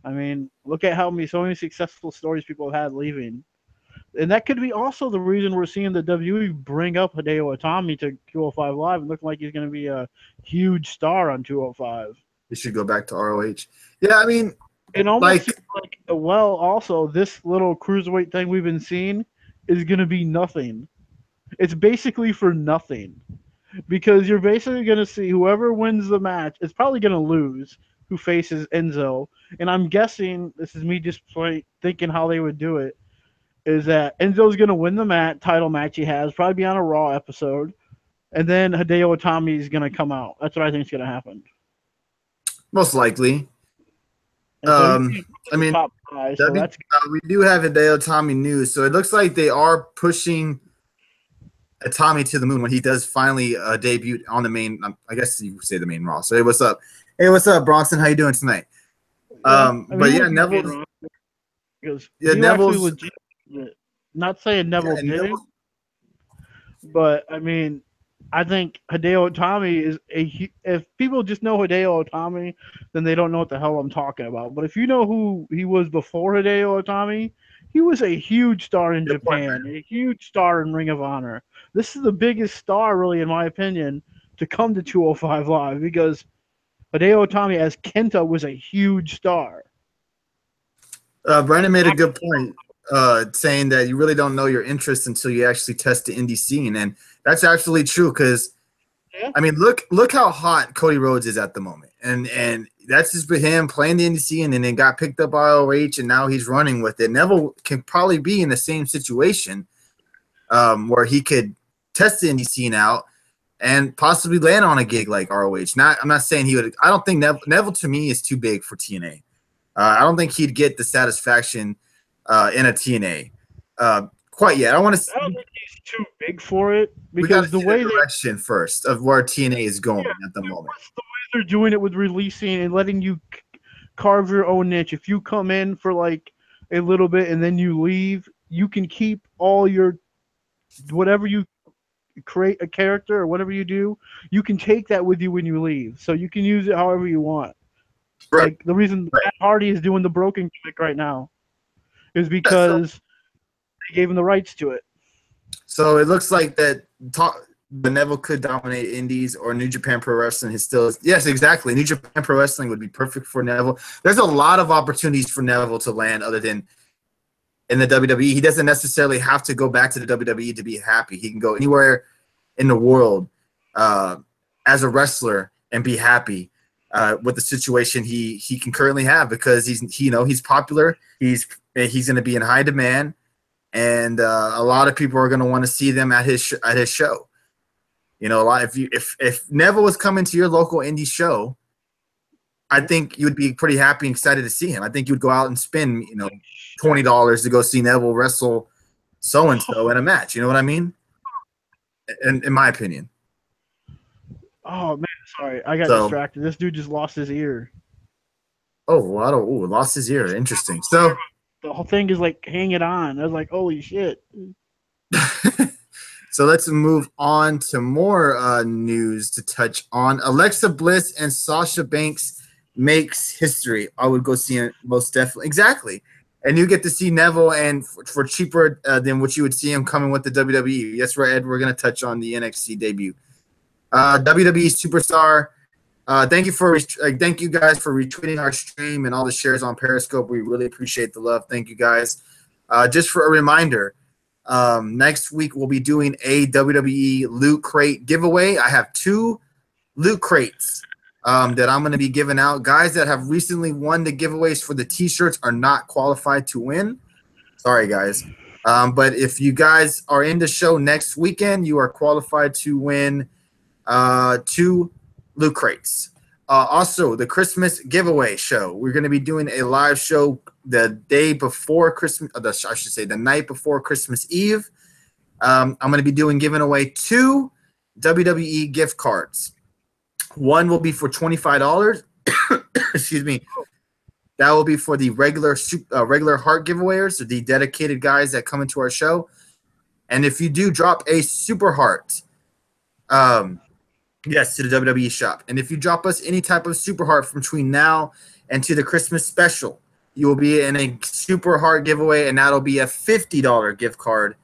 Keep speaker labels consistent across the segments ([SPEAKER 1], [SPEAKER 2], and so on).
[SPEAKER 1] I mean, look at how many so many successful stories people have had leaving. And that could be also the reason we're seeing the WWE bring up Hideo Itami to 205 Live and look like he's going to be a huge star on 205.
[SPEAKER 2] He should go back to ROH. Yeah, I mean,
[SPEAKER 1] It almost
[SPEAKER 2] like,
[SPEAKER 1] seems like, well, also, this little cruiserweight thing we've been seeing is going to be nothing. It's basically for nothing. Because you're basically going to see whoever wins the match is probably going to lose who faces Enzo. And I'm guessing, this is me just thinking how they would do it, is that Enzo's going to win the title match he has, probably be on a Raw episode, and then Hideo Itami is going to come out. That's what I think is going to happen.
[SPEAKER 2] most likely.
[SPEAKER 1] So
[SPEAKER 2] I mean,
[SPEAKER 1] top five, so that's
[SPEAKER 2] we do have Hideo Itami news, so it looks like they are pushing Itami to the moon when he does finally debut on the main. I guess you say the main Raw. So hey, what's up? Hey, what's up, Bronson? How you doing tonight? But yeah, Neville.
[SPEAKER 1] Yeah, Neville's legit. Not saying Neville didn't, but I mean, I think Hideo Itami is if people just know Hideo Itami, then they don't know what the hell I'm talking about. But if you know who he was before Hideo Itami, he was a huge star in Japan, a huge star in Ring of Honor. This is the biggest star, really, in my opinion, to come to 205 Live because Hideo Itami as Kenta was a huge star.
[SPEAKER 2] Brandon made a good point, saying that you really don't know your interest until you actually test the indie scene, and that's absolutely true. Because, I mean, look how hot Cody Rhodes is at the moment, and that's just for him playing the indie scene, and then got picked up by ROH, and now he's running with it. Neville can probably be in the same situation, where he could test the indie scene out and possibly land on a gig like ROH. I'm not saying he would. I don't think Neville to me is too big for TNA. I don't think he'd get the satisfaction in a TNA quite yet. I don't
[SPEAKER 1] think he's too big for it because the way
[SPEAKER 2] direction first of where TNA is going at the moment.
[SPEAKER 1] The way they're doing it with releasing and letting you carve your own niche. If you come in for like a little bit and then you leave, you can keep all your whatever you create a character or whatever you do. You can take that with you when you leave, so you can use it however you want. Right. Like the reason Matt Hardy is doing the broken gimmick right now is because they gave him the rights to it.
[SPEAKER 2] So it looks like that the Neville could dominate Indies or New Japan Pro Wrestling is still yes, exactly. New Japan Pro Wrestling would be perfect for Neville. There's a lot of opportunities for Neville to land other than in the WWE. He doesn't necessarily have to go back to the WWE to be happy. He can go anywhere in the world as a wrestler and be happy. With the situation he can currently have because he's popular, he's going to be in high demand, and a lot of people are going to want to see them at his show. You know, a lot if Neville was coming to your local indie show, I think you would be pretty happy and excited to see him. I think you would go out and spend $20 to go see Neville wrestle so and so in a match. You know what I mean? In my opinion.
[SPEAKER 1] Oh man, sorry, I got distracted. This dude just lost his ear.
[SPEAKER 2] Oh, lost his ear. Interesting. So
[SPEAKER 1] the whole thing is like hanging on. I was like, holy shit.
[SPEAKER 2] So let's move on to more news to touch on. Alexa Bliss and Sasha Banks makes history. I would go see it most definitely. Exactly. And you get to see Neville and for cheaper than what you would see him coming with the WWE. Yes, right, Ed. We're going to touch on the NXT debut. WWE Superstar. Thank you guys for retweeting our stream and all the shares on Periscope. We really appreciate the love. Thank you guys. Just for a reminder, next week we'll be doing a WWE Loot Crate giveaway. I have 2 Loot Crates that I'm going to be giving out. Guys that have recently won the giveaways for the t-shirts are not qualified to win. Sorry, guys. But if you guys are in the show next weekend, you are qualified to win 2 Loot Crates. Also, the Christmas giveaway show. We're going to be doing a live show the day before Christmas. The night before Christmas Eve. I'm going to be giving away 2 WWE gift cards. One will be for $25. Excuse me. That will be for the regular heart giveawayers, so the dedicated guys that come into our show. And if you do drop a super heart, yes, to the WWE shop. And if you drop us any type of super heart from between now and to the Christmas special, you will be in a Super Heart giveaway, and that'll be a $50 gift card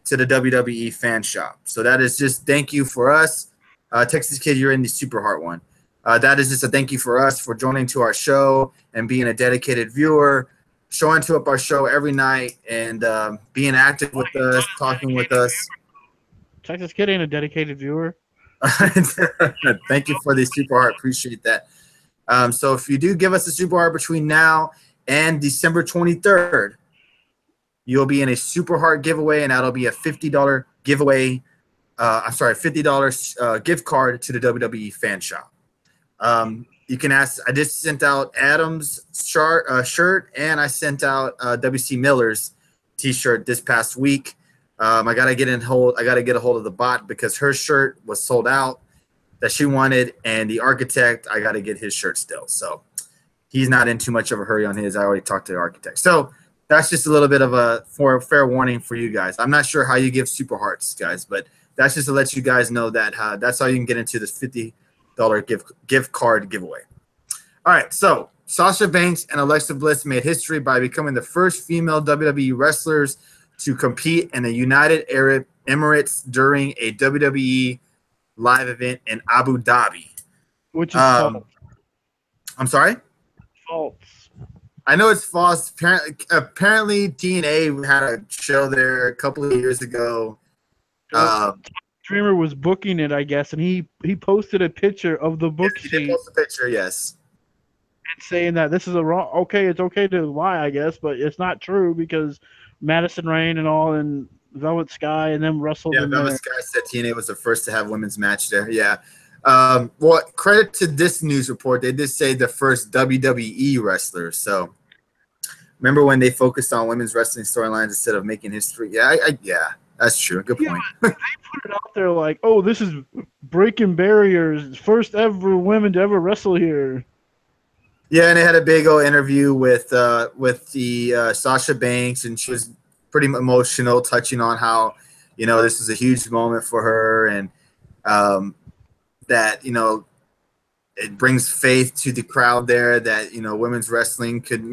[SPEAKER 2] to the WWE fan shop. So that is just thank you for us. Texas Kid, you're in the Super Heart one. That is just a thank you for us for joining to our show and being a dedicated viewer, showing up our show every night, and being active with us, talking with us.
[SPEAKER 1] Texas Kid ain't a dedicated viewer.
[SPEAKER 2] Thank you for the Super Heart. Appreciate that. So if you do give us a Super Heart between now and December 23rd, you'll be in a Super Heart giveaway, and that'll be a $50 giveaway. $50 gift card to the WWE fan shop. You can ask. I just sent out Adam's shirt, and I sent out WC Miller's T-shirt this past week. I gotta get a hold of the bot because her shirt was sold out that she wanted, and the architect, I gotta get his shirt still. So he's not in too much of a hurry on his. I already talked to the architect. So that's just a little bit of a fair warning for you guys. I'm not sure how you give Super Hearts, guys, but that's just to let you guys know that that's how you can get into this $50 gift card giveaway. All right, so Sasha Banks and Alexa Bliss made history by becoming the first female WWE wrestlers to compete in the United Arab Emirates during a WWE live event in Abu Dhabi.
[SPEAKER 1] Which is false.
[SPEAKER 2] I'm sorry?
[SPEAKER 1] False.
[SPEAKER 2] I know it's false. Apparently TNA had a show there a couple of years ago.
[SPEAKER 1] Dreamer was booking it, I guess, and he posted a picture of the book sheet.
[SPEAKER 2] He did post a picture, yes.
[SPEAKER 1] And saying that this is a wrong. Okay, it's okay to lie, I guess, but it's not true because Madison Rayne and all and Velvet Sky and them wrestled.
[SPEAKER 2] Yeah, Velvet Sky said TNA was the first to have women's match there. Yeah. Well, credit to this news report. They did say the first WWE wrestlers. So remember when they focused on women's wrestling storylines instead of making history? Yeah, yeah, that's true. Good point.
[SPEAKER 1] They put it out there like, oh, this is breaking barriers. First ever women to ever wrestle here.
[SPEAKER 2] Yeah, and they had a big old interview with the Sasha Banks, and she was pretty emotional, touching on how, this was a huge moment for her, and that, it brings faith to the crowd there that, women's wrestling could,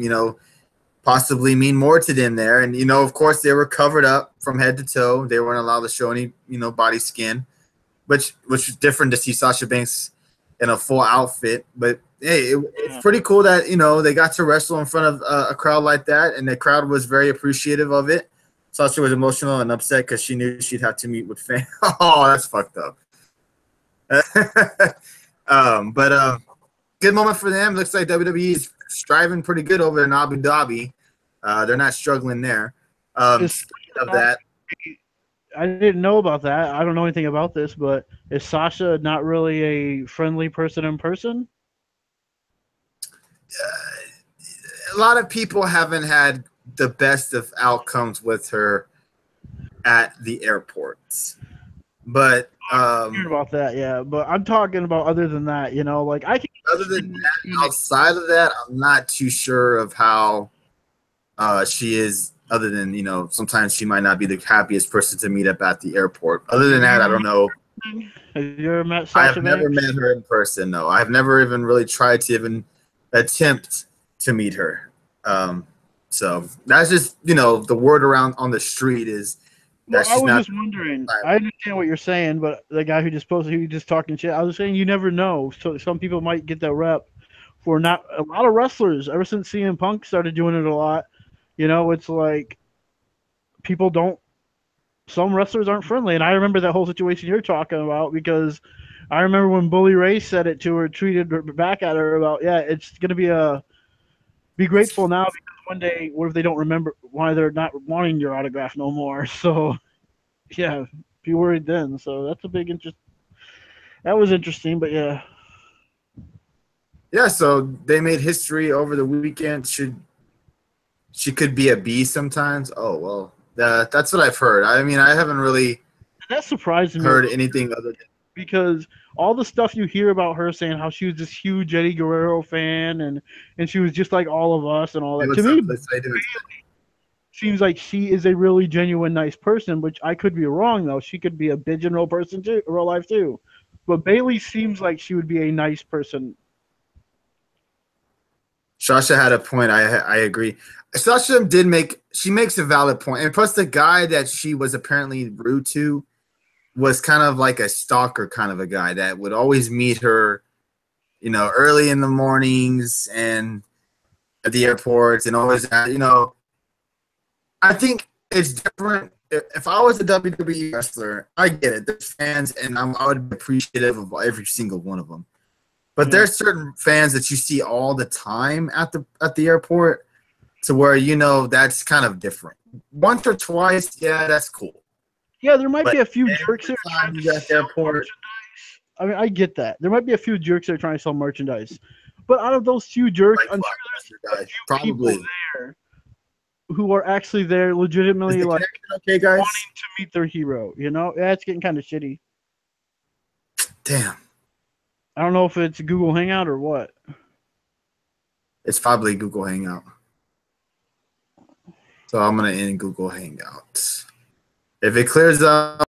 [SPEAKER 2] possibly mean more to them there. And, of course, they were covered up from head to toe. They weren't allowed to show any, body skin, which was different to see Sasha Banks in a full outfit. But, hey, it's pretty cool that, they got to wrestle in front of a crowd like that, and the crowd was very appreciative of it. Sasha was emotional and upset because she knew she'd have to meet with fans. Oh, that's fucked up. But good moment for them. Looks like WWE is striving pretty good over in Abu Dhabi. They're not struggling there. Speaking of that,
[SPEAKER 1] I didn't know about that. I don't know anything about this, but is Sasha not really a friendly person in person?
[SPEAKER 2] A lot of people haven't had the best of outcomes with her at the airports. But
[SPEAKER 1] about that, yeah. But I'm talking about other than that, like I can.
[SPEAKER 2] Other than that, outside of that, I'm not too sure of how she is. Other than sometimes she might not be the happiest person to meet up at the airport. Other than that, I don't know.
[SPEAKER 1] Have you ever met Sasha
[SPEAKER 2] I have never met her in person. No, I've never even really tried to even attempt to meet her. So that's just the word around on the street is.
[SPEAKER 1] Well, I was just wondering. I understand what you're saying, but the guy who just posted, he was just talking shit. I was saying you never know. So some people might get that rep for not a lot of wrestlers. Ever since CM Punk started doing it a lot, it's like people don't. Some wrestlers aren't friendly, and I remember that whole situation you're talking about because I remember when Bully Ray said it to her, tweeted back at her about, yeah, it's gonna be grateful now because one day, what if they don't remember why they're not wanting your autograph no more? So, yeah, be worried then. So that's a big interest. That was interesting, but yeah.
[SPEAKER 2] Yeah, so they made history over the weekend. She could be a B sometimes. Oh, well, that's what I've heard. I mean, I haven't really
[SPEAKER 1] that surprised me
[SPEAKER 2] heard anything other than
[SPEAKER 1] because all the stuff you hear about her saying how she was this huge Eddie Guerrero fan and she was just like all of us and all that. To me, seems like she is a really genuine, nice person, which I could be wrong, though. She could be a bitch in real person too, real life too. But Bayley seems like she would be a nice person.
[SPEAKER 2] Sasha had a point. I agree. Sasha makes a valid point. And plus the guy that she was apparently rude to was kind of like a stalker kind of a guy that would always meet her, you know, early in the mornings and at the airports and always, you know, I think it's different. If I was a WWE wrestler, I get it. There's fans, and I would be appreciative of every single one of them. But there's certain fans that you see all the time at the airport, to where you know that's kind of different. Once or twice, yeah, that's cool.
[SPEAKER 1] Yeah, there might be a few jerks there
[SPEAKER 2] trying to at the airport.
[SPEAKER 1] I mean, I get that. There might be a few jerks that are trying to sell merchandise, but out of those few jerks, I'm sure there's a few
[SPEAKER 2] probably
[SPEAKER 1] people there who are actually there legitimately like
[SPEAKER 2] okay, guys,
[SPEAKER 1] wanting to meet their hero. You know, yeah, it's getting kind of shitty.
[SPEAKER 2] Damn.
[SPEAKER 1] I don't know if it's Google Hangout or what.
[SPEAKER 2] It's probably Google Hangout. So I'm gonna end Google Hangouts. If it clears up.